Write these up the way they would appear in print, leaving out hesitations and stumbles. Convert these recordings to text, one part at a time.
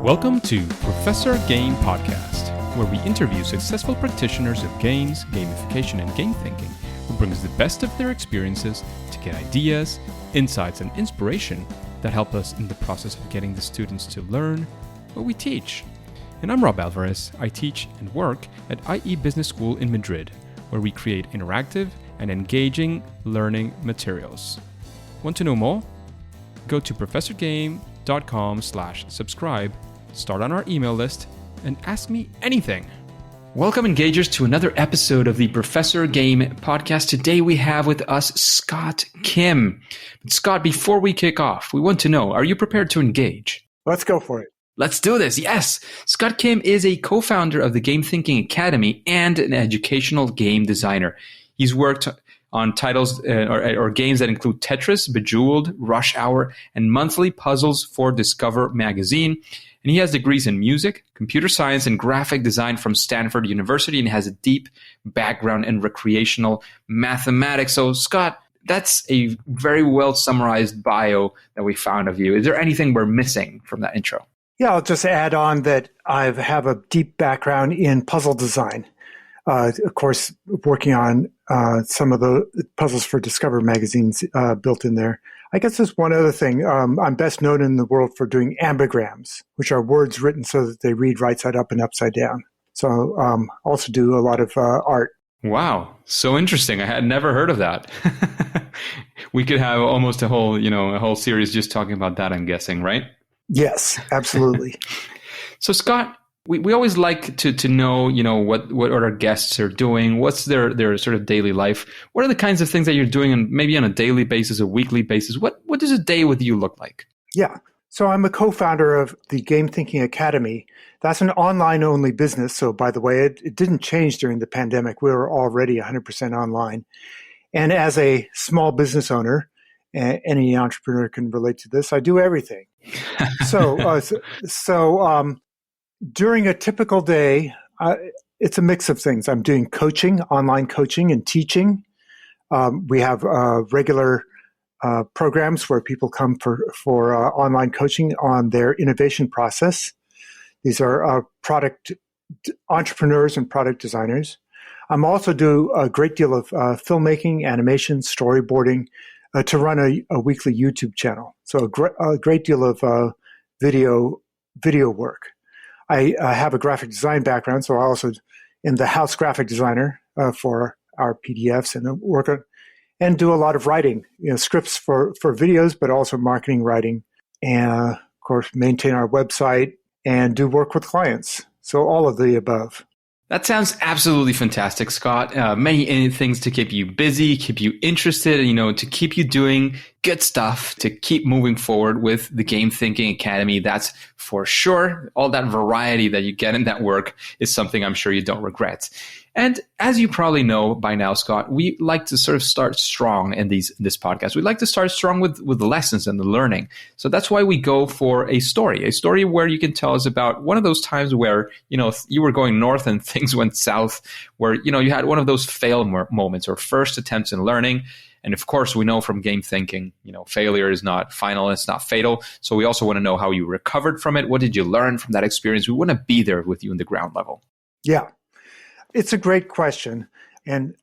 Welcome to Professor Game Podcast, where we interview successful practitioners of games, gamification, and game thinking who brings the best of their experiences to get ideas, insights, and inspiration that help us in the process of getting the students to learn what we teach. And I'm Rob Alvarez. I teach and work at IE Business School in Madrid, where we create interactive and engaging learning materials. Want to know more? Go to professorgame.com/subscribe, start on our email list, and ask me anything. Welcome, engagers, to another episode of the Professor Game Podcast. Today we have with us Scott Kim. Scott, before we kick off, we want to know, are you prepared to engage? Let's go for it. Let's do this. Yes. Scott Kim is a co-founder of the Game Thinking Academy and an educational game designer. He's worked on titles or games that include Tetris, Bejeweled, Rush Hour, and monthly puzzles for Discover magazine. And he has degrees in music, computer science, and graphic design from Stanford University, and has a deep background in recreational mathematics. So, Scott, that's a very well summarized bio that we found of you. Is there anything we're missing from that intro? Yeah, I'll just add on that I have a deep background in puzzle design. Of course, working on some of the puzzles for Discover magazines built in there. I guess there's one other thing. I'm best known in the world for doing ambigrams, which are words written so that they read right side up and upside down. So also do a lot of art. Wow, so interesting. I had never heard of that. We could have almost a whole series just talking about that, I'm guessing, right? Yes, absolutely. So, Scott, we always like to know, what our guests are doing. What's their sort of daily life? What are the kinds of things that you're doing, and maybe on a daily basis, a weekly basis? What does a day with you look like? Yeah. So I'm a co-founder of the Game Thinking Academy. That's an online-only business. So, by the way, it didn't change during the pandemic. We were already 100% online. And as a small business owner, any entrepreneur can relate to this, I do everything. So during a typical day, it's a mix of things. I'm doing coaching, online coaching and teaching. We have regular programs where people come for online coaching on their innovation process. These are product entrepreneurs and product designers. I'm also do a great deal of filmmaking, animation, storyboarding to run a weekly YouTube channel. So a great deal of video work. I have a graphic design background, so I also am the house graphic designer for our PDFs and work on, and do a lot of writing, scripts for videos, but also marketing writing, and of course maintain our website and do work with clients. So all of the above. That sounds absolutely fantastic, Scott. Many things to keep you busy, keep you interested, to keep you doing good stuff, to keep moving forward with the Game Thinking Academy. That's for sure. All that variety that you get in that work is something I'm sure you don't regret. And as you probably know by now, Scott, we like to sort of start strong in this podcast. We like to start strong with the lessons and the learning. So that's why we go for a story where you can tell us about one of those times where, you were going north and things went south, where, you had one of those fail moments or first attempts in learning. And of course, we know from game thinking, failure is not final, it's not fatal. So we also want to know how you recovered from it. What did you learn from that experience? We want to be there with you in the ground level. Yeah. It's a great question. And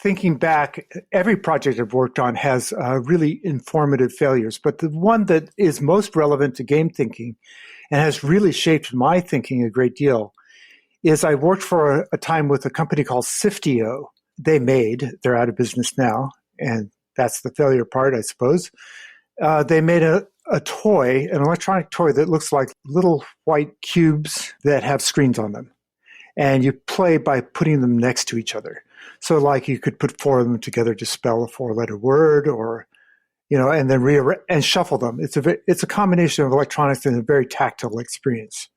thinking back, every project I've worked on has really informative failures. But the one that is most relevant to game thinking and has really shaped my thinking a great deal is I worked for a time with a company called Siftio. They're out of business now, and that's the failure part, I suppose. They made an electronic toy that looks like little white cubes that have screens on them. And you play by putting them next to each other. So like you could put four of them together to spell a four-letter word or, and then and shuffle them. It's a combination of electronics and a very tactile experience.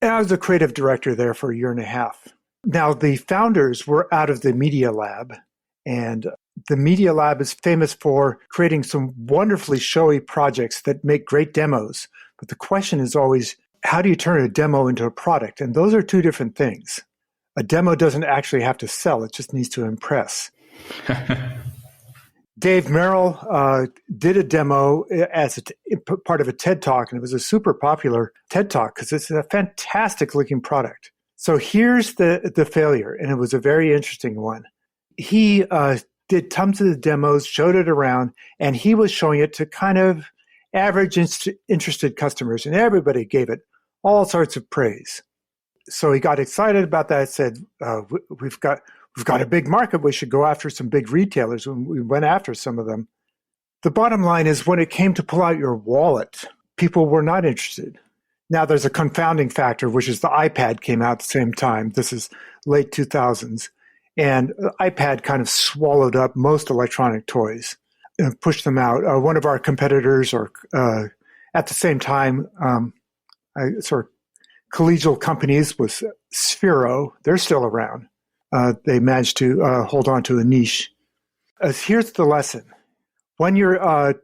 And I was the creative director there for a year and a half. Now, the founders were out of the Media Lab, and the Media Lab is famous for creating some wonderfully showy projects that make great demos. But the question is always, how do you turn a demo into a product? And those are two different things. A demo doesn't actually have to sell. It just needs to impress. Dave Merrill did a demo as part of a TED Talk, and it was a super popular TED Talk because it's a fantastic looking product. So here's the failure, and it was a very interesting one. He did tons of the demos, showed it around, and he was showing it to kind of average interested customers, and everybody gave it all sorts of praise. So he got excited about that, said, we've got a big market, we should go after some big retailers. When we went after some of them. The bottom line is when it came to pull out your wallet, people were not interested. Now there's a confounding factor, which is the iPad came out at the same time. This is late 2000s. And the iPad kind of swallowed up most electronic toys and pushed them out. One of our competitors, or at the same time, sort of collegial companies was Sphero. They're still around. They managed to hold on to a niche. Here's the lesson. When you're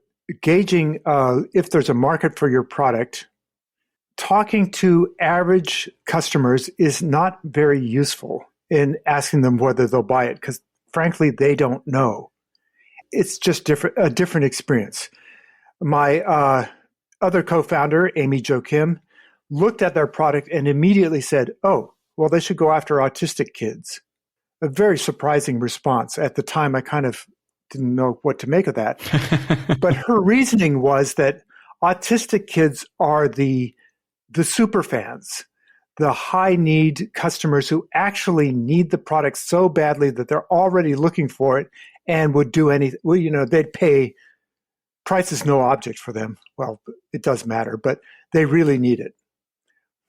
gauging if there's a market for your product, talking to average customers is not very useful in asking them whether they'll buy it, because frankly, they don't know. It's just a different experience. My other co-founder, Amy Jo Kim, looked at their product and immediately said, oh, well, they should go after autistic kids. A very surprising response. At the time, I kind of didn't know what to make of that. But her reasoning was that autistic kids are the super fans, the high need customers who actually need the product so badly that they're already looking for it and would do anything. Well, they'd pay. Price is no object for them. Well, it does matter, but they really need it.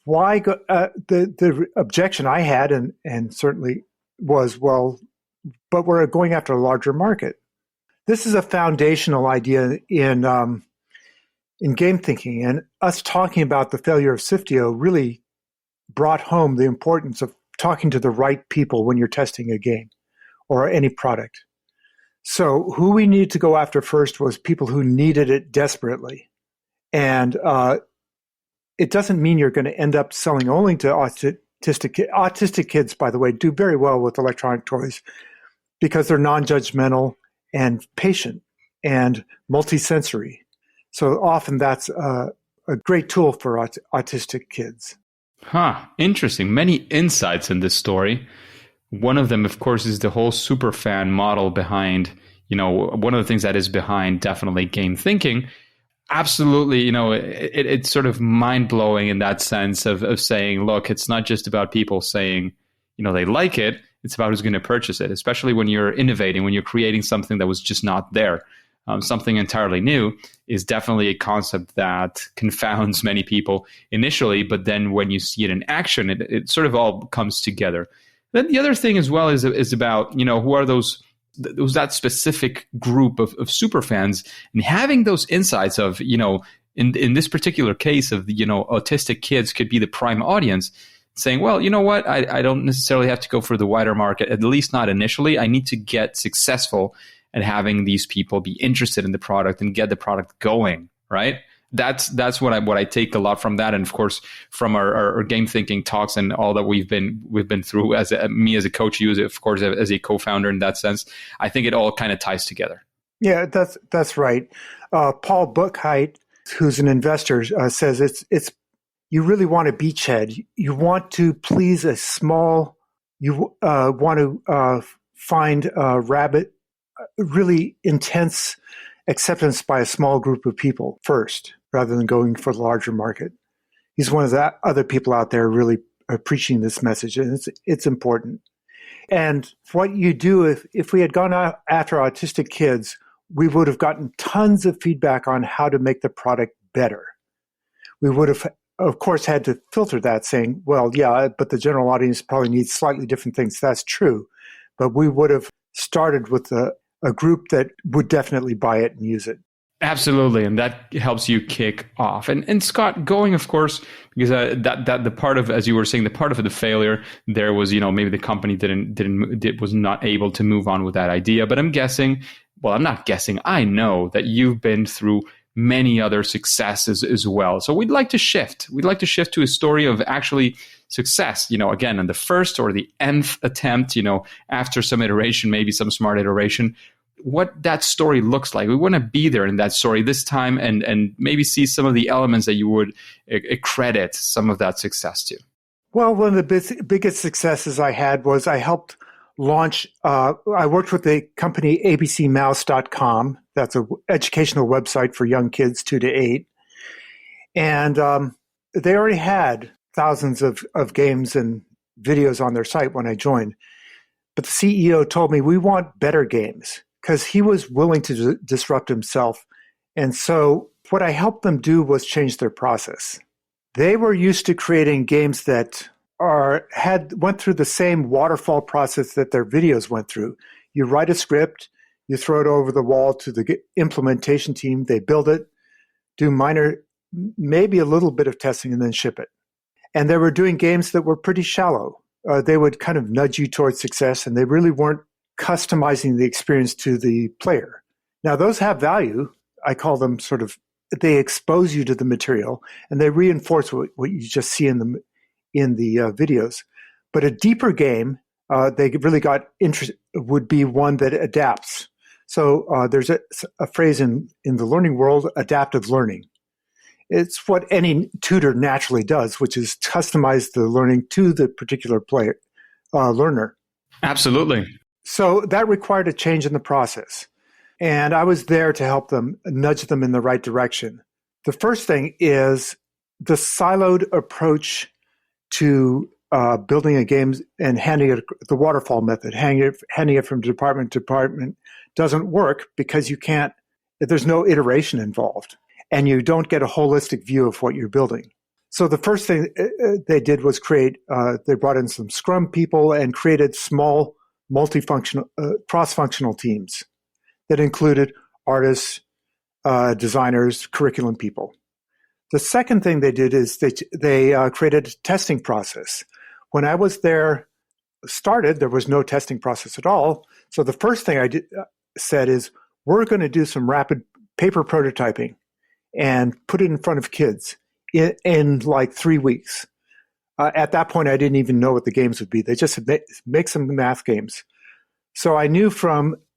Why go? The objection I had, and certainly was, well, but we're going after a larger market. This is a foundational idea in game thinking, and us talking about the failure of Siftio really brought home the importance of talking to the right people when you're testing a game or any product. So who we needed to go after first was people who needed it desperately. And it doesn't mean you're going to end up selling only to autistic kids, by the way, do very well with electronic toys because they're non-judgmental and patient and multisensory. So often that's a great tool for autistic kids. Interesting. Many insights in this story. One of them, of course, is the whole superfan model behind, one of the things that is behind definitely game thinking. Absolutely, it's sort of mind-blowing in that sense of saying, look, it's not just about people saying, they like it. It's about who's going to purchase it, especially when you're innovating, when you're creating something that was just not there. Something entirely new is definitely a concept that confounds many people initially, but then when you see it in action, it sort of all comes together. Then the other thing as well is about, who are that specific group of super fans, and having those insights of, in this particular case of, autistic kids could be the prime audience, saying, well, you know what, I don't necessarily have to go for the wider market, at least not initially. I need to get successful at having these people be interested in the product and get the product going, right? That's what I take a lot from that, and of course from our game thinking talks and all that we've been through as me as a coach, you of course as a co-founder in that sense. I think it all kind of ties together. Yeah, that's right. Paul Buchheit, who's an investor, says it's you really want a beachhead. You want to please a small. You want to find really intense acceptance by a small group of people first, rather than going for the larger market. He's one of the other people out there really preaching this message, and it's important. And what you do, if we had gone after autistic kids, we would have gotten tons of feedback on how to make the product better. We would have, of course, had to filter that, saying, well, yeah, but the general audience probably needs slightly different things. That's true. But we would have started with a group that would definitely buy it and use it. Absolutely, and that helps you kick off. And Scott, going, of course, because that the part of, as you were saying, the part of the failure there was, maybe the company was not able to move on with that idea. But I'm guessing, well, I'm not guessing, I know that you've been through many other successes as well. So we'd like to shift. We'd like to shift to a story of actually success, again, on the first or the nth attempt, after some iteration, maybe some smart iteration. what that story looks like. We want to be there in that story this time and maybe see some of the elements that you would credit some of that success to. Well, one of the biggest successes I had was I helped launch, I worked with the company abcmouse.com. That's an educational website for young kids 2 to 8. And they already had thousands of games and videos on their site when I joined. But the CEO told me, we want better games, because he was willing to disrupt himself. And so what I helped them do was change their process. They were used to creating games that went through the same waterfall process that their videos went through. You write a script, you throw it over the wall to the implementation team, they build it, do minor, maybe a little bit of testing, and then ship it. And they were doing games that were pretty shallow. They would kind of nudge you towards success, and they really weren't customizing the experience to the player. Now, those have value. I call them they expose you to the material, and they reinforce what you just see in the videos. But a deeper game, they really got interest, would be one that adapts. So there's a phrase in the learning world, adaptive learning. It's what any tutor naturally does, which is customize the learning to the particular learner. Absolutely. So that required a change in the process. And I was there to help them, nudge them in the right direction. The first thing is the siloed approach to building a game and handing it the waterfall method, handing it from department to department doesn't work because there's no iteration involved. And you don't get a holistic view of what you're building. So the first thing they did was they brought in some Scrum people and created small, multifunctional, cross-functional teams that included artists, designers, curriculum people. The second thing they did is they created a testing process. When I was there was no testing process at all. So the first thing I said is, we're going to do some rapid paper prototyping and put it in front of kids in like 3 weeks. At that point, I didn't even know what the games would be. They just make some math games. So I knew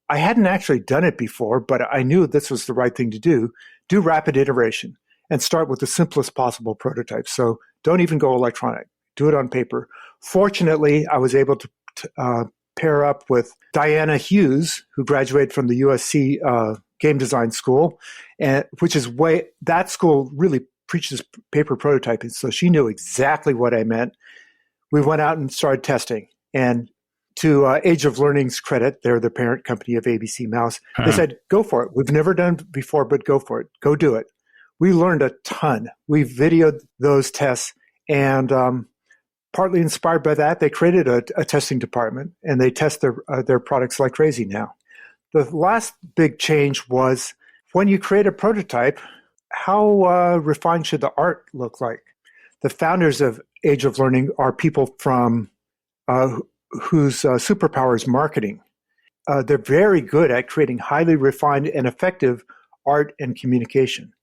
I hadn't actually done it before, but I knew this was the right thing to do rapid iteration and start with the simplest possible prototype. So don't even go electronic. Do it on paper. Fortunately, I was able to pair up with Diana Hughes, who graduated from the USC game design school, and that school really preaches paper prototyping. So she knew exactly what I meant. We went out and started testing. And to Age of Learning's credit, they're the parent company of ABC Mouse. They said, go for it. We've never done it before, but go for it. Go do it. We learned a ton. We videoed those tests, and partly inspired by that, they created a testing department, and they test their products like crazy now. The last big change was when you create a prototype, how refined should the art look like? The founders of Age of Learning are people from whose superpower is marketing. They're very good at creating highly refined and effective art and communication.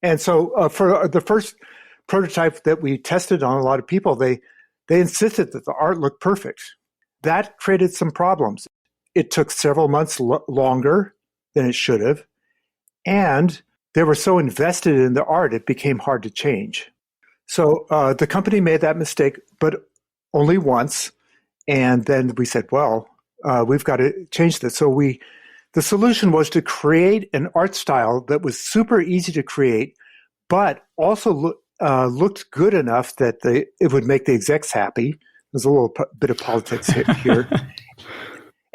And so for the first prototype that we tested on a lot of people, they insisted that the art looked perfect. That created some problems. It took several months longer than it should have. And they were so invested in the art, it became hard to change. So the company made that mistake, but only once. And then we said, well, we've got to change this. So the solution was to create an art style that was super easy to create, but also looked good enough that it would make the execs happy. There's a little bit of politics here.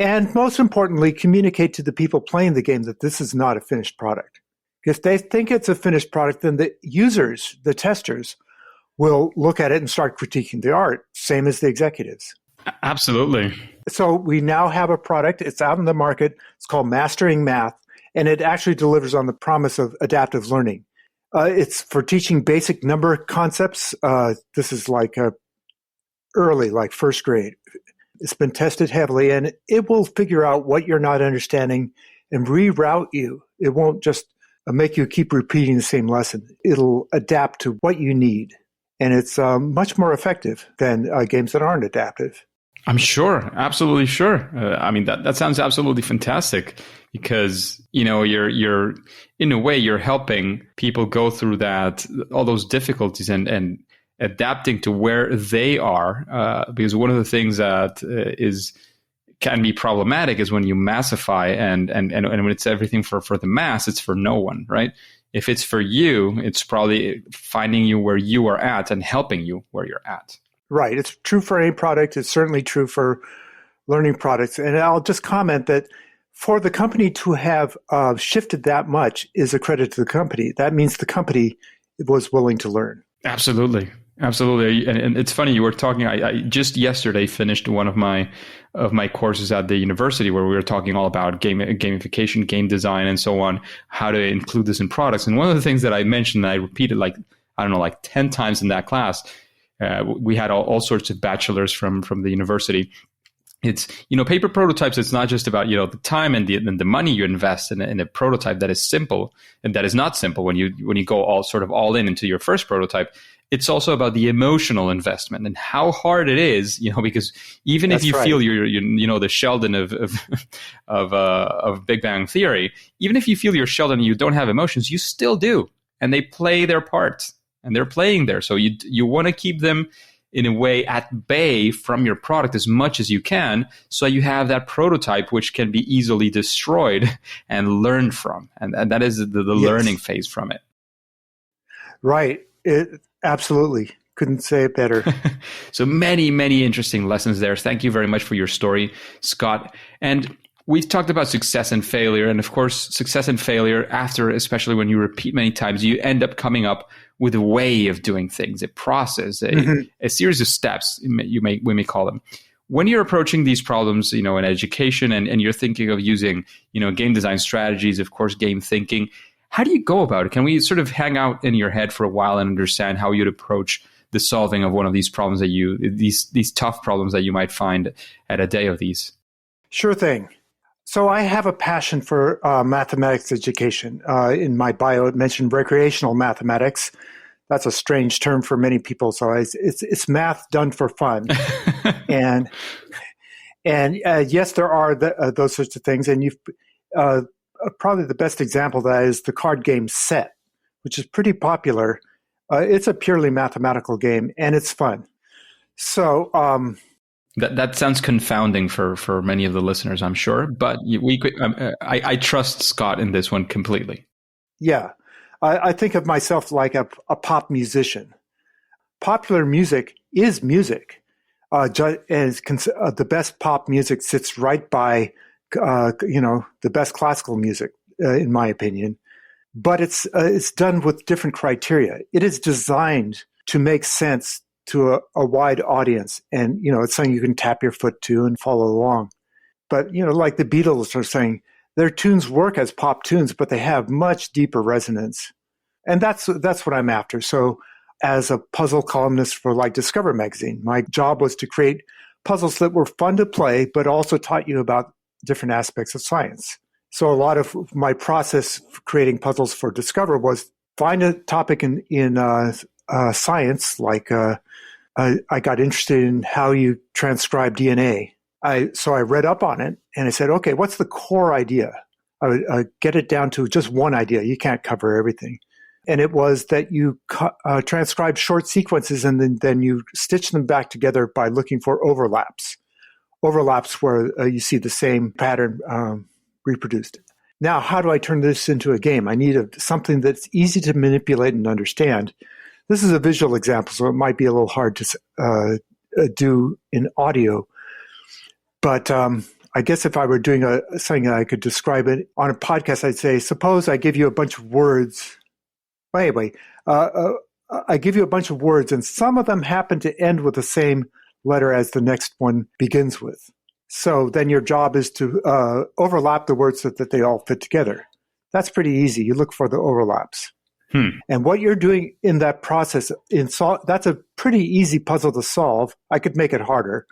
And most importantly, communicate to the people playing the game that this is not a finished product. If they think it's a finished product, then the users, the testers, will look at it and start critiquing the art, same as the executives. Absolutely. So we now have a product. It's out in the market. It's called Mastering Math, and it actually delivers on the promise of adaptive learning. It's for teaching basic number concepts. This is like early, like first grade. It's been tested heavily, and it will figure out what you're not understanding and reroute you. It won't just make you keep repeating the same lesson. It'll adapt to what you need, and it's much more effective than games that aren't adaptive. I'm sure, absolutely sure. I mean, that sounds absolutely fantastic because, you're in a way, you're helping people go through all those difficulties and adapting to where they are. Because one of the things that can be problematic is when you massify and when it's everything for the mass, it's for no one, right? If it's for you, it's probably finding you where you are at and helping you where you're at. Right. It's true for any product. It's certainly true for learning products. And I'll just comment that for the company to have shifted that much is a credit to the company. That means the company was willing to learn. Absolutely. Absolutely. And it's funny, you were talking, I just yesterday finished one of my courses at the university where we were talking all about gamification, game design, and so on, how to include this in products. And one of the things that I mentioned, that I repeated like 10 times in that class, we had all sorts of bachelors from the university. It's, paper prototypes, it's not just about, the time and the money you invest in a prototype that is simple and that is not simple when you go all in into your first prototype. It's also about the emotional investment and how hard it is, because even if you feel you're the Sheldon of Big Bang Theory, even if you feel you're Sheldon and you don't have emotions, you still do. And they play their part and they're playing there. So you want to keep them in a way at bay from your product as much as you can, so you have that prototype which can be easily destroyed and learned from. And that is the learning phase from it. Right. Absolutely. Couldn't say it better. So many, many interesting lessons there. Thank you very much for your story, Scott. And we've talked about success and failure. And of course, success and failure, especially when you repeat many times, you end up coming up with a way of doing things, a process, a series of steps, we may call them. When you're approaching these problems, in education and you're thinking of using, game design strategies, of course, game thinking, how do you go about it? Can we sort of hang out in your head for a while and understand how you'd approach the solving of one of these problems these tough problems that you might find at a day of these? Sure thing. So I have a passion for mathematics education. In my bio, it mentioned recreational mathematics. That's a strange term for many people. So it's math done for fun. and yes, there are those sorts of things. And you've probably the best example of that is the card game Set, which is pretty popular. It's a purely mathematical game, and it's fun. So that sounds confounding for many of the listeners, I'm sure. But I trust Scott in this one completely. Yeah, I think of myself like a pop musician. Popular music is music. The best pop music sits right by the best classical music, in my opinion. But it's done with different criteria. It is designed to make sense to a wide audience. And, it's something you can tap your foot to and follow along. But, like the Beatles are saying, their tunes work as pop tunes, but they have much deeper resonance. And that's what I'm after. So as a puzzle columnist for Discover magazine, my job was to create puzzles that were fun to play, but also taught you about different aspects of science. So a lot of my process for creating puzzles for Discover was find a topic in science, like I got interested in how you transcribe DNA. So I read up on it and I said, okay, what's the core idea? I would get it down to just one idea. You can't cover everything. And it was that you transcribe short sequences and then you stitch them back together by looking for overlaps. Overlaps where you see the same pattern reproduced. Now, how do I turn this into a game? I need something that's easy to manipulate and understand. This is a visual example, so it might be a little hard to do in audio. But I guess if I were doing something that I could describe it on a podcast, I'd say, suppose I give you a bunch of words. Well, anyway, I give you a bunch of words, and some of them happen to end with the same letter as the next one begins with. So then your job is to overlap the words so that they all fit together. That's pretty easy. You look for the overlaps. And what you're doing in that process, that's a pretty easy puzzle to solve. I could make it harder.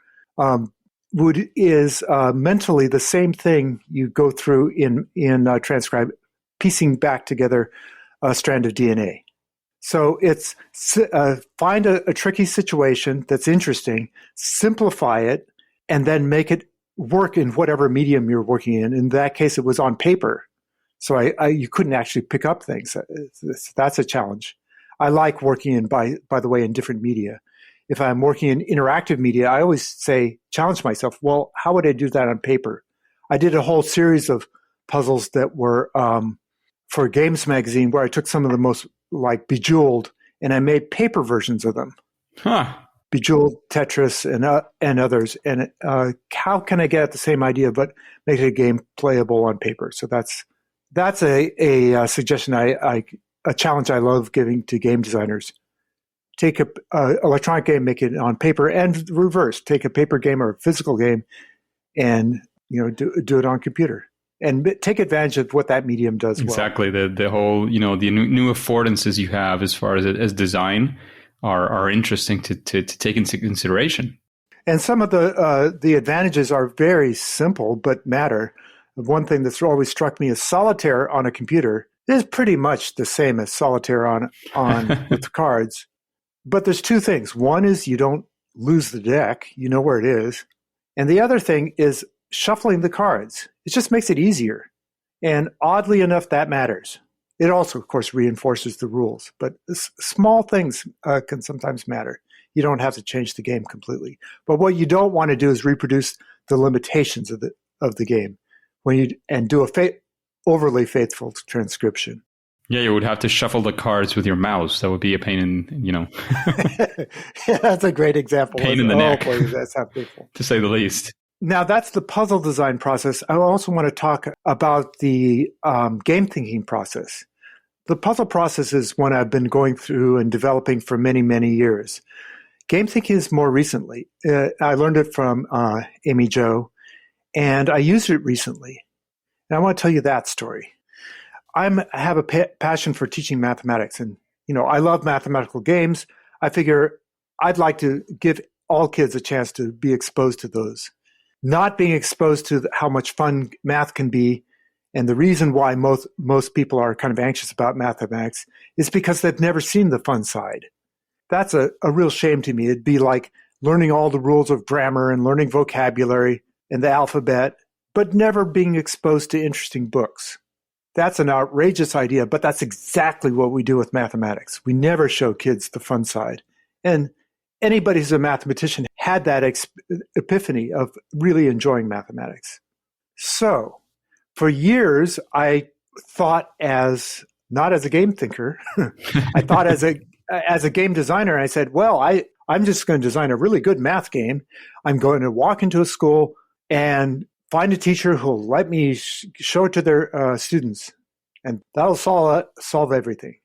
Is mentally the same thing you go through in transcribe, piecing back together a strand of DNA. So it's find a tricky situation that's interesting, simplify it, and then make it work in whatever medium you're working in. In that case, it was on paper. So you couldn't actually pick up things. That's a challenge. I like working in, by the way, in different media. If I'm working in interactive media, I always challenge myself, well, how would I do that on paper? I did a whole series of puzzles that were for a games magazine where I took some of the most, like Bejeweled, and I made paper versions of them. Huh. Bejeweled, Tetris, and others. And how can I get at the same idea but make it a game playable on paper? So that's a suggestion, a challenge I love giving to game designers. Take a electronic game, make it on paper, and reverse. Take a paper game or a physical game, and do it on computer, and take advantage of what that medium does. Exactly. Well. The whole the new affordances you have as far as design are interesting to take into consideration. And some of the advantages are very simple but matter. One thing that's always struck me is solitaire on a computer is pretty much the same as solitaire on with the cards. But there's two things. One is you don't lose the deck. You know where it is. And the other thing is shuffling the cards. It just makes it easier. And oddly enough, that matters. It also, of course, reinforces the rules. But small things can sometimes matter. You don't have to change the game completely. But what you don't want to do is reproduce the limitations of the game and do a overly faithful transcription. Yeah, you would have to shuffle the cards with your mouse. That would be a pain in, Yeah, that's a great example. Pain in the neck. Boy, that's how painful. To say the least. Now, that's the puzzle design process. I also want to talk about the game thinking process. The puzzle process is one I've been going through and developing for many, many years. Game thinking is more recently. I learned it from Amy Jo, and I used it recently. And I want to tell you that story. I have a passion for teaching mathematics, and I love mathematical games. I figure I'd like to give all kids a chance to be exposed to those. Not being exposed to how much fun math can be, and the reason why most people are kind of anxious about mathematics is because they've never seen the fun side. That's a real shame to me. It'd be like learning all the rules of grammar and learning vocabulary and the alphabet, but never being exposed to interesting books. That's an outrageous idea, but that's exactly what we do with mathematics. We never show kids the fun side. And anybody who's a mathematician had that epiphany of really enjoying mathematics. So for years, I thought not as a game thinker, I thought as a game designer. I said, well, I'm just going to design a really good math game. I'm going to walk into a school and find a teacher who'll let me show it to their students, and that'll solve everything.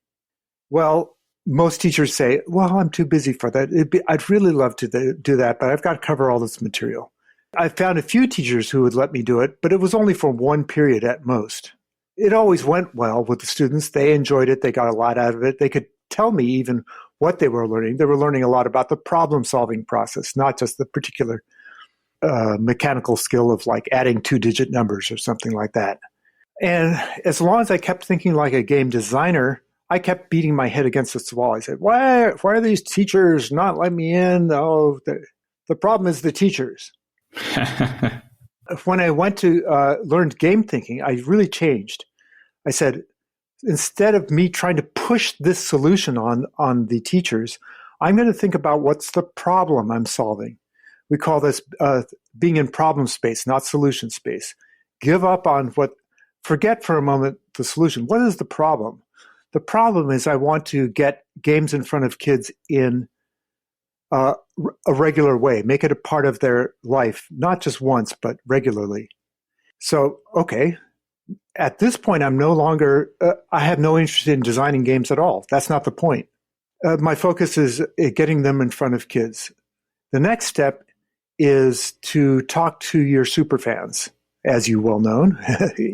Well, most teachers say, well, I'm too busy for that. I'd really love to do that, but I've got to cover all this material. I found a few teachers who would let me do it, but it was only for one period at most. It always went well with the students. They enjoyed it. They got a lot out of it. They could tell me even what they were learning. They were learning a lot about the problem-solving process, not just the particular mechanical skill of like adding two-digit numbers or something like that. And as long as I kept thinking like a game designer, I kept beating my head against this wall. I said, why are these teachers not letting me in? Oh, the problem is the teachers. When I went to learn game thinking, I really changed. I said, instead of me trying to push this solution on the teachers, I'm going to think about what's the problem I'm solving. We call this being in problem space, not solution space. Give up on forget for a moment the solution. What is the problem? The problem is I want to get games in front of kids in a regular way, make it a part of their life, not just once, but regularly. So, okay, at this point, I'm no longer, I have no interest in designing games at all. That's not the point. My focus is getting them in front of kids. The next step is to talk to your superfans, as you well know,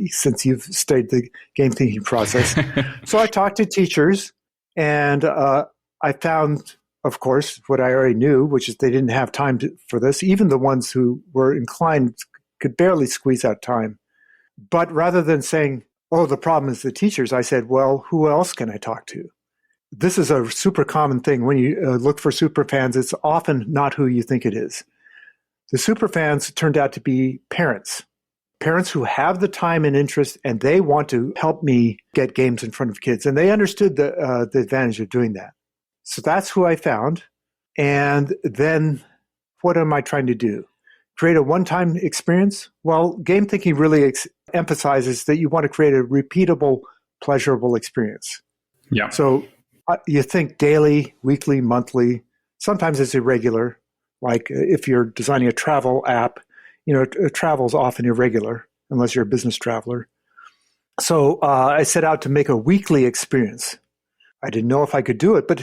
since you've studied the game thinking process. So I talked to teachers, and I found, of course, what I already knew, which is they didn't have time for this. Even the ones who were inclined could barely squeeze out time. But rather than saying, oh, the problem is the teachers, I said, well, who else can I talk to? This is a super common thing. When you look for superfans, it's often not who you think it is. The superfans turned out to be parents who have the time and interest, and they want to help me get games in front of kids. And they understood the advantage of doing that. So that's who I found. And then what am I trying to do? Create a one-time experience? Well, game thinking really emphasizes that you want to create a repeatable, pleasurable experience. Yeah. So you think daily, weekly, monthly. Sometimes it's irregular. Like if you're designing a travel app, travel is often irregular unless you're a business traveler. So I set out to make a weekly experience. I didn't know if I could do it, but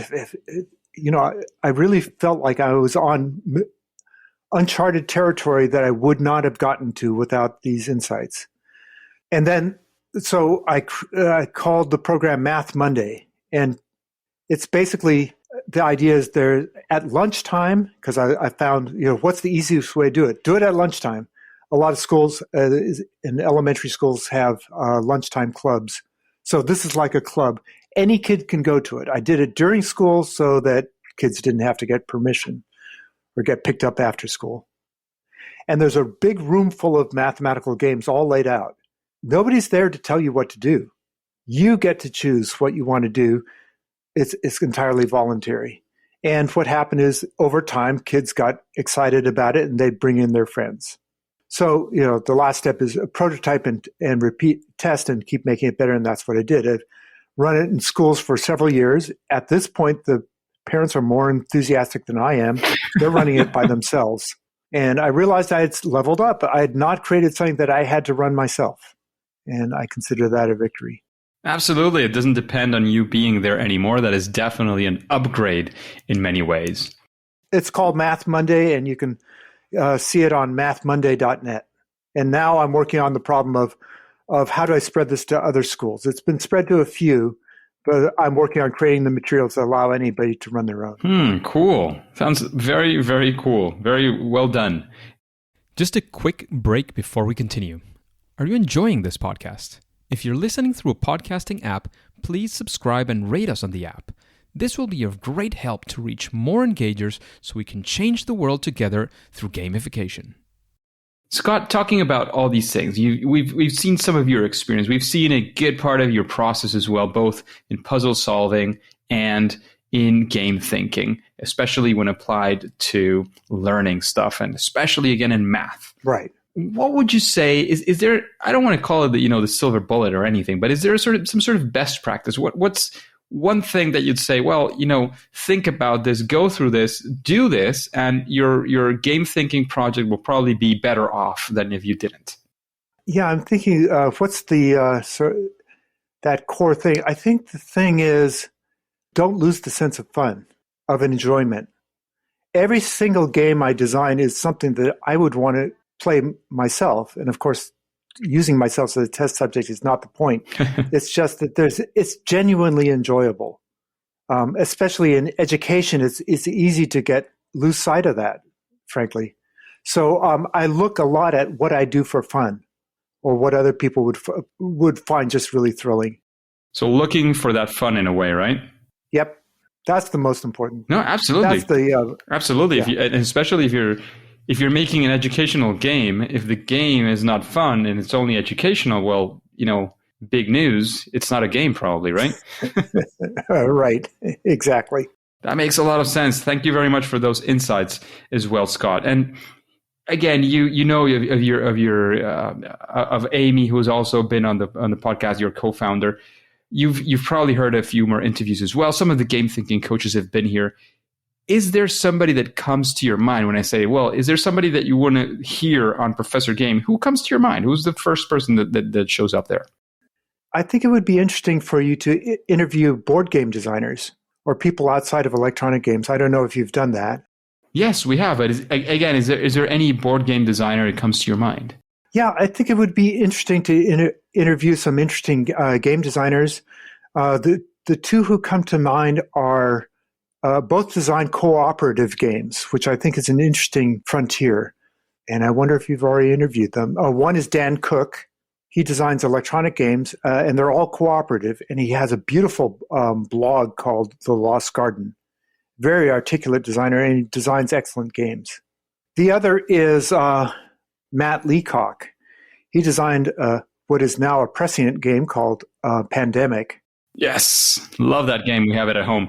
I really felt like I was on uncharted territory that I would not have gotten to without these insights. And then, so I called the program Math Monday, and it's basically the idea is there at lunchtime, because I found, what's the easiest way to do it? Do it at lunchtime. A lot of schools in elementary schools have lunchtime clubs. So this is like a club. Any kid can go to it. I did it during school so that kids didn't have to get permission or get picked up after school. And there's a big room full of mathematical games all laid out. Nobody's there to tell you what to do. You get to choose what you want to do. It's entirely voluntary. And what happened is over time, kids got excited about it and they'd bring in their friends. So, the last step is a prototype and repeat, test and keep making it better. And that's what I did. I've run it in schools for several years. At this point, the parents are more enthusiastic than I am. They're running it by themselves. And I realized I had leveled up. I had not created something that I had to run myself. And I consider that a victory. Absolutely. It doesn't depend on you being there anymore. That is definitely an upgrade in many ways. It's called Math Monday, and you can see it on mathmonday.net. And now I'm working on the problem of how do I spread this to other schools. It's been spread to a few, but I'm working on creating the materials that allow anybody to run their own. Cool. Sounds very, very cool. Very well done. Just a quick break before we continue. Are you enjoying this podcast? If you're listening through a podcasting app, please subscribe and rate us on the app. This will be of great help to reach more engagers so we can change the world together through gamification. Scott, talking about all these things, we've seen some of your experience. We've seen a good part of your process as well, both in puzzle solving and in game thinking, especially when applied to learning stuff, and especially again in math. Right. What would you say is there? I don't want to call it the silver bullet or anything, but is there some sort of best practice? What's one thing that you'd say? Well, think about this, go through this, do this, and your game thinking project will probably be better off than if you didn't. Yeah, I'm thinking. What's the that core thing? I think the thing is, don't lose the sense of fun, of enjoyment. Every single game I design is something that I would want to play myself. And of course, using myself as a test subject is not the point. It's just that it's genuinely enjoyable. Especially in education, it's easy to lose sight of that, frankly. So I look a lot at what I do for fun or what other people would find just really thrilling. So looking for that fun in a way, right? Yep. That's the most important. No, absolutely. That's absolutely. Yeah. Especially if you're making an educational game, if the game is not fun and it's only educational, well, big news, it's not a game probably, right? Right, exactly. That makes a lot of sense. Thank you very much for those insights as well, Scott. And again, you know of Amy, who has also been on the podcast, your co-founder. You've probably heard a few more interviews as well. Some of the game thinking coaches have been here. Is there somebody that comes to your mind when I say, well, is there somebody that you want to hear on Professor Game? Who comes to your mind? Who's the first person that shows up there? I think it would be interesting for you to interview board game designers or people outside of electronic games. I don't know if you've done that. Yes, we have. But is there any board game designer that comes to your mind? Yeah, I think it would be interesting to interview some interesting game designers. The two who come to mind are both design cooperative games, which I think is an interesting frontier. And I wonder if you've already interviewed them. One is Dan Cook. He designs electronic games, and they're all cooperative. And he has a beautiful blog called The Lost Garden. Very articulate designer, and he designs excellent games. The other is Matt Leacock. He designed what is now a prescient game called Pandemic. Yes, love that game. We have it at home.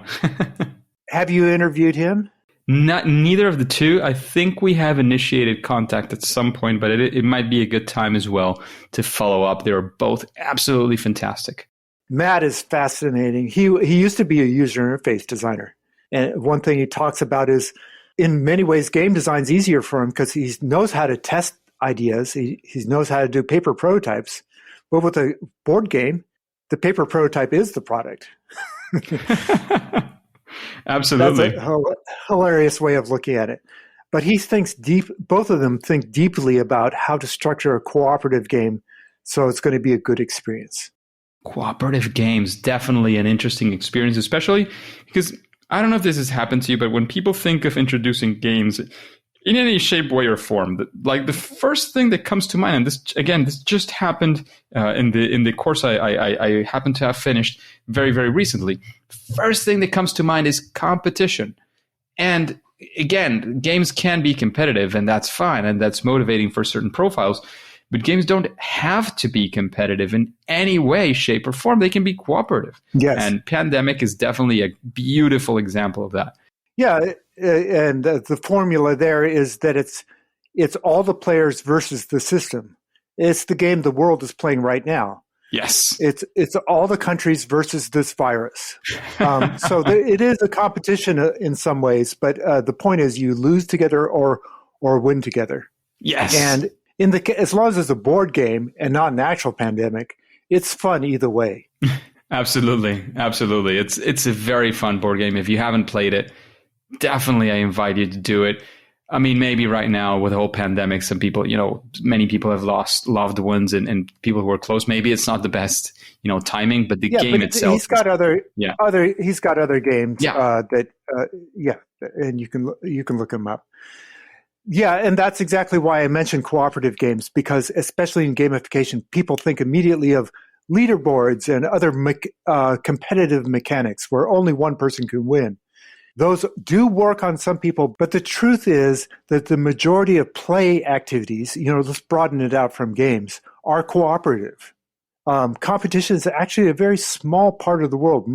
Have you interviewed him? Neither of the two. I think we have initiated contact at some point, but it might be a good time as well to follow up. They were both absolutely fantastic. Matt is fascinating. He used to be a user interface designer. And one thing he talks about is, in many ways, game design's easier for him because he knows how to test ideas. He knows how to do paper prototypes. But with a board game, the paper prototype is the product. Absolutely. That's a hilarious way of looking at it. But he thinks deep, both of them think deeply about how to structure a cooperative game so it's going to be a good experience. Cooperative games, definitely an interesting experience, especially because I don't know if this has happened to you, but when people think of introducing games in any shape, way, or form, like the first thing that comes to mind, and this just happened in the course I happen to have finished very, very recently. First thing that comes to mind is competition. And again, games can be competitive, and that's fine, and that's motivating for certain profiles. But games don't have to be competitive in any way, shape, or form. They can be cooperative. Yes. And Pandemic is definitely a beautiful example of that. Yeah, and the formula there is that it's all the players versus the system. It's the game the world is playing right now. Yes. It's all the countries versus this virus. So it is a competition in some ways, but the point is you lose together or win together. Yes. And as long as it's a board game and not an actual pandemic, it's fun either way. Absolutely. Absolutely. It's a very fun board game. If you haven't played it, definitely I invite you to do it. I mean, maybe right now with the whole pandemic, some people, many people have lost loved ones and people who are close. Maybe it's not the best, timing, but the game itself. He's got other games that and you can look them up. Yeah, and that's exactly why I mentioned cooperative games, because especially in gamification, people think immediately of leaderboards and other competitive mechanics where only one person can win. Those do work on some people, but the truth is that the majority of play activities, let's broaden it out from games, are cooperative. Competition is actually a very small part of the world.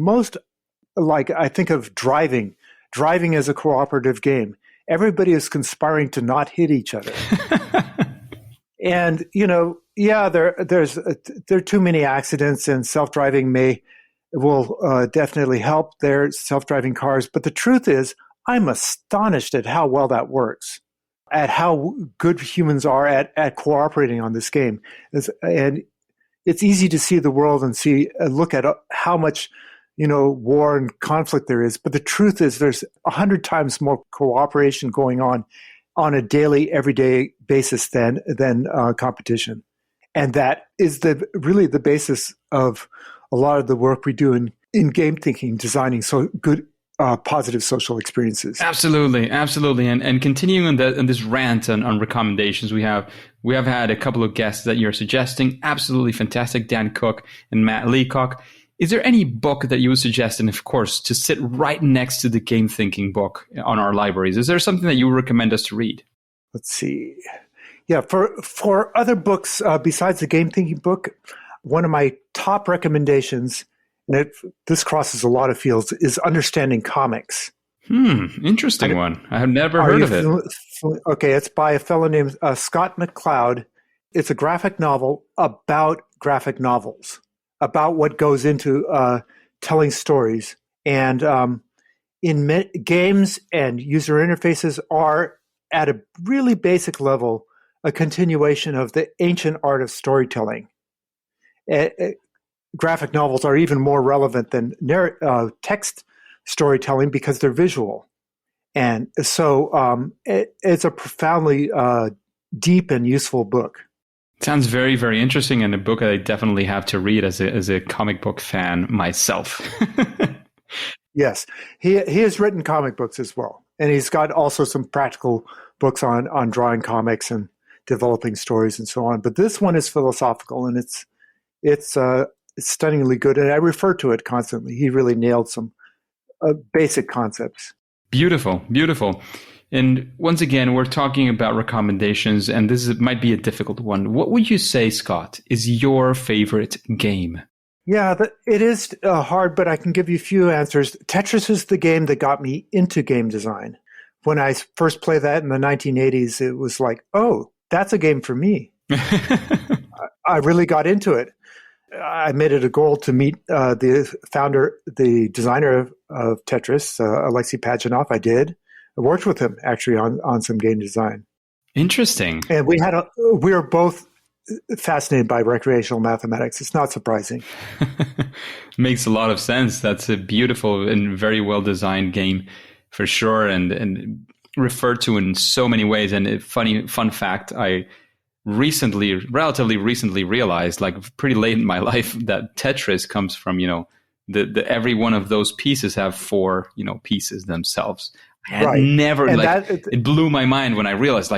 I think of driving. Driving is a cooperative game. Everybody is conspiring to not hit each other. And, there are too many accidents, and self-driving will definitely help their self-driving cars. But the truth is, I'm astonished at how well that works, at how good humans are at cooperating on this game. And it's easy to see the world and look at how much war and conflict there is. But the truth is there's 100 times more cooperation going on a daily, everyday basis than competition. And that is really the basis of a lot of the work we do in game thinking, designing so good, positive social experiences. Absolutely. Absolutely. And continuing on this rant on recommendations, we have had a couple of guests that you're suggesting. Absolutely fantastic. Dan Cook and Matt Leacock. Is there any book that you would suggest, and of course, to sit right next to the game thinking book on our libraries? Is there something that you would recommend us to read? Let's see. Yeah, for other books besides the game thinking book, one of my top recommendations, and this crosses a lot of fields, is Understanding Comics. Interesting one. I have never heard of it. Okay, it's by a fellow named Scott McCloud. It's a graphic novel about graphic novels, about what goes into telling stories. And games and user interfaces are, at a really basic level, a continuation of the ancient art of storytelling. Graphic novels are even more relevant than text storytelling because they're visual. And so it's a profoundly deep and useful book. Sounds very, very interesting, and a book I definitely have to read as a comic book fan myself. Yes, he has written comic books as well, and he's got also some practical books on drawing comics and developing stories and so on. But this one is philosophical, and it's stunningly good, and I refer to it constantly. He really nailed some basic concepts. Beautiful, beautiful. And once again, we're talking about recommendations, and might be a difficult one. What would you say, Scott, is your favorite game? Yeah, it is hard, but I can give you a few answers. Tetris is the game that got me into game design. When I first played that in the 1980s, it was like, oh, that's a game for me. I really got into it. I made it a goal to meet the designer of Tetris, Alexei Pajitnov. I did. I worked with him actually on some game design. Interesting. And we were both fascinated by recreational mathematics. It's not surprising. Makes a lot of sense. That's a beautiful and very well designed game for sure, and referred to in so many ways. And a fun fact, I relatively recently realized, like pretty late in my life, that Tetris comes from, the every one of those pieces have four, pieces themselves. I had never, it blew my mind when I realized,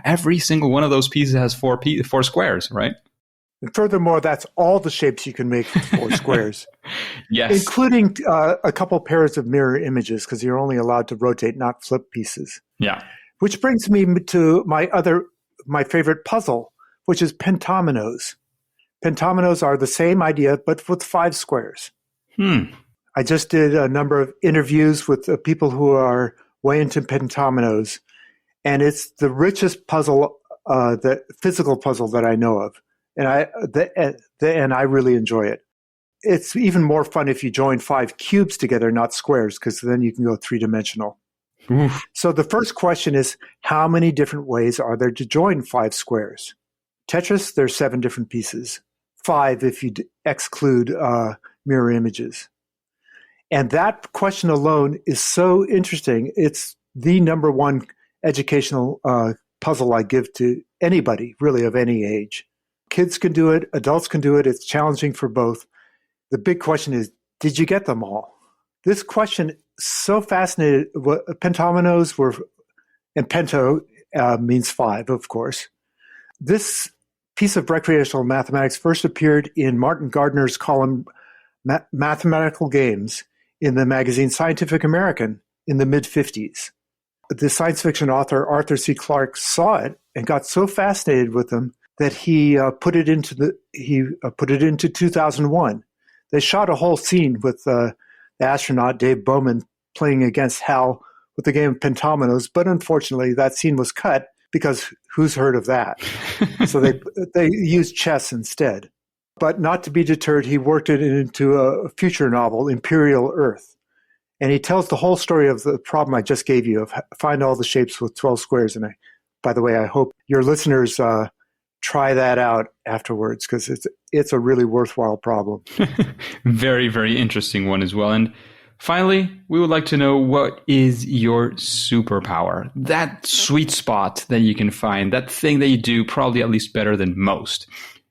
every single one of those pieces has four squares, right? And furthermore, that's all the shapes you can make with four squares. Yes. Including a couple pairs of mirror images, because you're only allowed to rotate, not flip pieces. Yeah. Which brings me to my favorite puzzle, which is pentominoes. Pentominoes are the same idea, but with 5 squares. I just did a number of interviews with people who are way into pentominoes, and it's the richest puzzle, the physical puzzle that I know of, and I really enjoy it. It's even more fun if you join 5 cubes together, not squares, because then you can go 3-dimensional. Oof. So the first question is, how many different ways are there to join 5 squares? Tetris, there's 7 different pieces. 5 if you exclude mirror images. And that question alone is so interesting. It's the number one educational puzzle I give to anybody, really, of any age. Kids can do it. Adults can do it. It's challenging for both. The big question is, did you get them all? This question so fascinated. Pentominoes were, and pento means 5, of course. This piece of recreational mathematics first appeared in Martin Gardner's column, Mathematical Games, in the magazine Scientific American in the mid-50s. The science fiction author Arthur C. Clarke saw it and got so fascinated with them that he put it into 2001. They shot a whole scene with the astronaut Dave Bowman playing against Hal with the game of pentominoes, but unfortunately that scene was cut because who's heard of that? So they used chess instead. But not to be deterred, he worked it into a future novel, Imperial Earth. And he tells the whole story of the problem I just gave you of find all the shapes with 12 squares. And by the way, I hope your listeners try that out afterwards, because it's a really worthwhile problem. Very, very interesting one as well. And finally, we would like to know, what is your superpower? That sweet spot that you can find, that thing that you do probably at least better than most.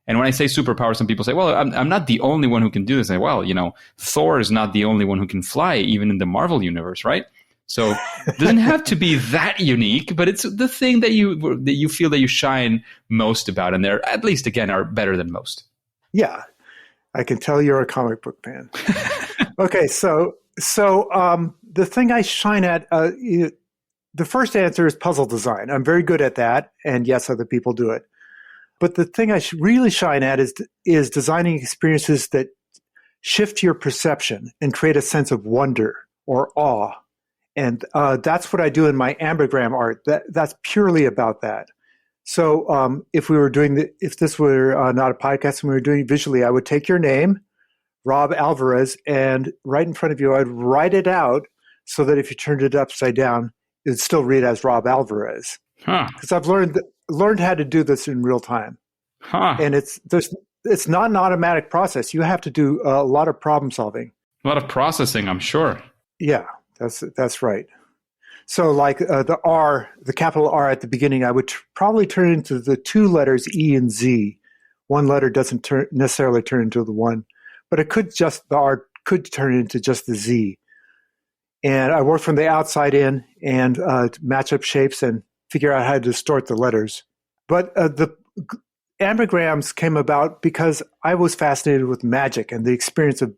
And when I say superpower, some people say, well, I'm not the only one who can do this. I say, well, Thor is not the only one who can fly, even in the Marvel universe, right? So it doesn't have to be that unique, but it's the thing that you feel that you shine most about, and they're, at least again, are better than most. Yeah, I can tell you're a comic book fan. Okay, so the thing I shine at, the first answer is puzzle design. I'm very good at that, and yes, other people do it. But the thing I really shine at is designing experiences that shift your perception and create a sense of wonder or awe. And that's what I do in my ambergram art. That's purely about that. So if this were not a podcast and we were doing it visually, I would take your name, Rob Alvarez, and right in front of you, I'd write it out so that if you turned it upside down, it would still read as Rob Alvarez. Because I've learned how to do this in real time. And it's not an automatic process. You have to do a lot of problem solving. A lot of processing, I'm sure. Yeah, that's right. So like the capital R at the beginning, I would probably turn into the 2 letters E and Z. One letter doesn't necessarily turn into the one, but the R could turn into just the Z. And I work from the outside in and match up shapes and figure out how to distort the letters. But the ambergrams came about because I was fascinated with magic and the experience of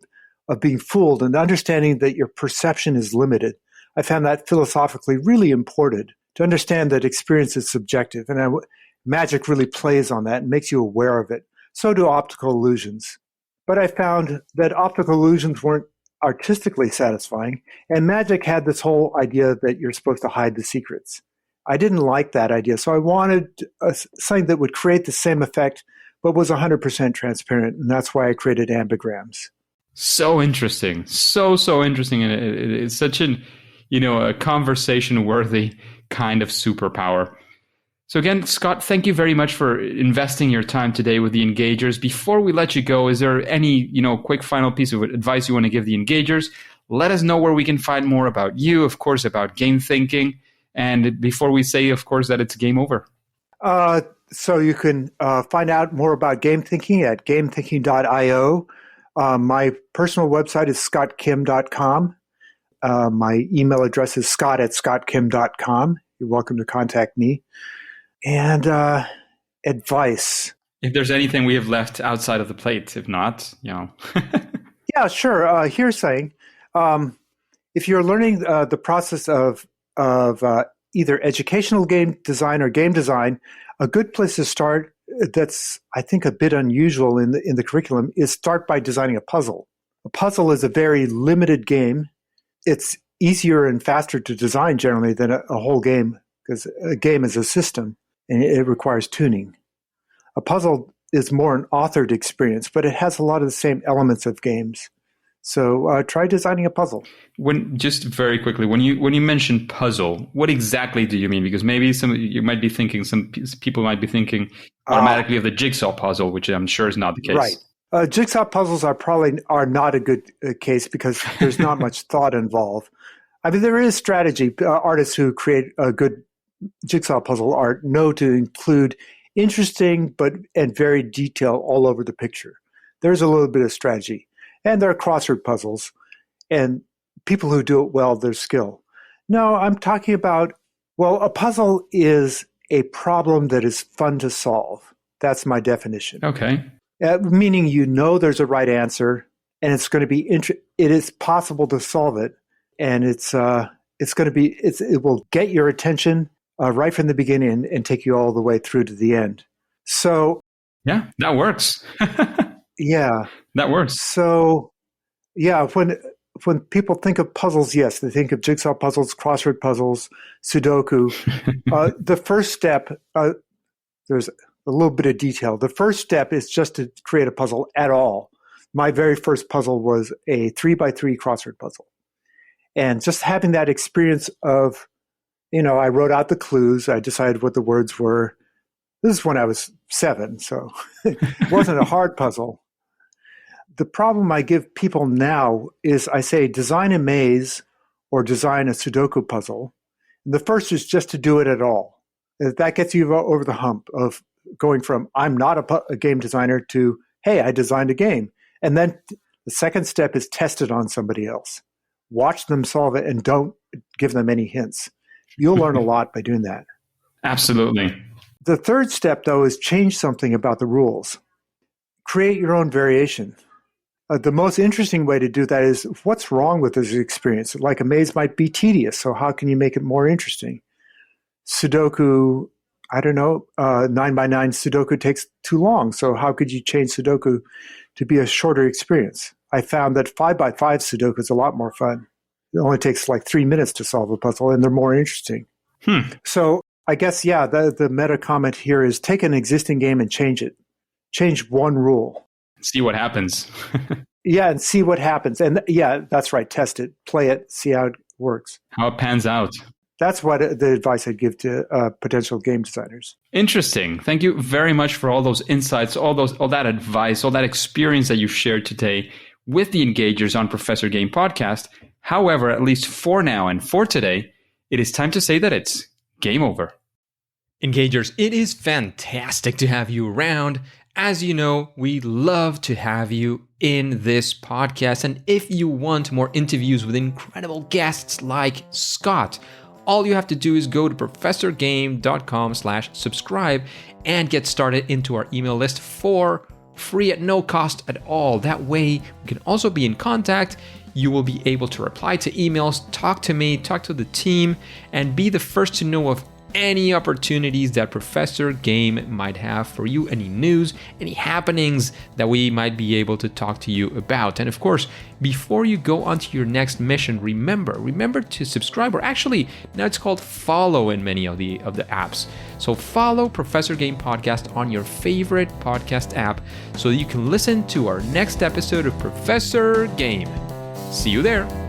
being fooled and understanding that your perception is limited. I found that philosophically really important to understand that experience is subjective. And magic really plays on that and makes you aware of it. So do optical illusions. But I found that optical illusions weren't artistically satisfying, and magic had this whole idea that you're supposed to hide the secrets. I didn't like that idea, so I wanted something that would create the same effect but was 100% transparent, and that's why I created ambigrams. So interesting. So interesting. And it's such a conversation-worthy kind of superpower. So again, Scott, thank you very much for investing your time today with the engagers. Before we let you go, is there any, quick final piece of advice you want to give the engagers? Let us know where we can find more about you, of course, about game thinking. And before we say, of course, that it's game over. So you can find out more about game thinking at gamethinking.io. My personal website is scottkim.com. My email address is scott@scottkim.com. You're welcome to contact me. And advice. If there's anything we have left outside of the plate, if not, Yeah, sure. Here's saying, if you're learning the process of either educational game design or game design, a good place to start that's, I think, a bit unusual in the curriculum is start by designing a puzzle. A puzzle is a very limited game. It's easier and faster to design generally than a whole game, because a game is a system and it requires tuning. A puzzle is more an authored experience, but it has a lot of the same elements of games. So try designing a puzzle. Just very quickly, when you mention puzzle, what exactly do you mean? Because maybe some people might be thinking automatically of the jigsaw puzzle, which I'm sure is not the case. Right. Jigsaw puzzles are not a good case because there's not much thought involved. I mean, there is strategy. Artists who create a good jigsaw puzzle art know to include interesting and very detailed all over the picture. There's a little bit of strategy. And there are crossword puzzles. And people who do it well, their skill. No, I'm talking about, a puzzle is a problem that is fun to solve. That's my definition. Okay. Meaning there's a right answer, and it's going to be it is possible to solve it, and it will get your attention right from the beginning and take you all the way through to the end. So yeah, that works. Yeah, that works. So yeah, when people think of puzzles, yes, they think of jigsaw puzzles, crossword puzzles, Sudoku. The first step, there's a little bit of detail. The first step is just to create a puzzle at all. My very first puzzle was a 3x3 crossword puzzle. And just having that experience of, I wrote out the clues. I decided what the words were. This is when I was 7, so it wasn't a hard puzzle. The problem I give people now is I say design a maze or design a Sudoku puzzle. And the first is just to do it at all. That gets you over the hump of going from I'm not a game designer to, hey, I designed a game. And then the second step is test it on somebody else. Watch them solve it and don't give them any hints. You'll learn a lot by doing that. Absolutely. The third step, though, is change something about the rules. Create your own variation. The most interesting way to do that is what's wrong with this experience? Like a maze might be tedious, so how can you make it more interesting? Sudoku, I don't know, 9x9 Sudoku takes too long, so how could you change Sudoku to be a shorter experience? I found that 5x5 Sudoku is a lot more fun. It only takes like 3 minutes to solve a puzzle, and they're more interesting. So I guess, yeah, the meta comment here is take an existing game and change it. Change one rule. See what happens. Yeah, and see what happens. And yeah, that's right. Test it, play it, see how it works. How it pans out. That's what the advice I'd give to potential game designers. Interesting. Thank you very much for all those insights, all that advice, all that experience that you've shared today with the engagers on Professor Game Podcast. However, at least for now and for today, it is time to say that it's game over. Engagers, it is fantastic to have you around. As you know, we love to have you in this podcast. And if you want more interviews with incredible guests like Scott, all you have to do is go to professorgame.com/subscribe and get started into our email list for free at no cost at all. That way, we can also be in contact. You will be able to reply to emails, talk to me, talk to the team, and be the first to know of any opportunities that Professor Game might have for you, any news, any happenings that we might be able to talk to you about. And of course, before you go on to your next mission, remember to subscribe, or actually now it's called follow in many of the apps. So follow Professor Game Podcast on your favorite podcast app so that you can listen to our next episode of Professor Game. See you there.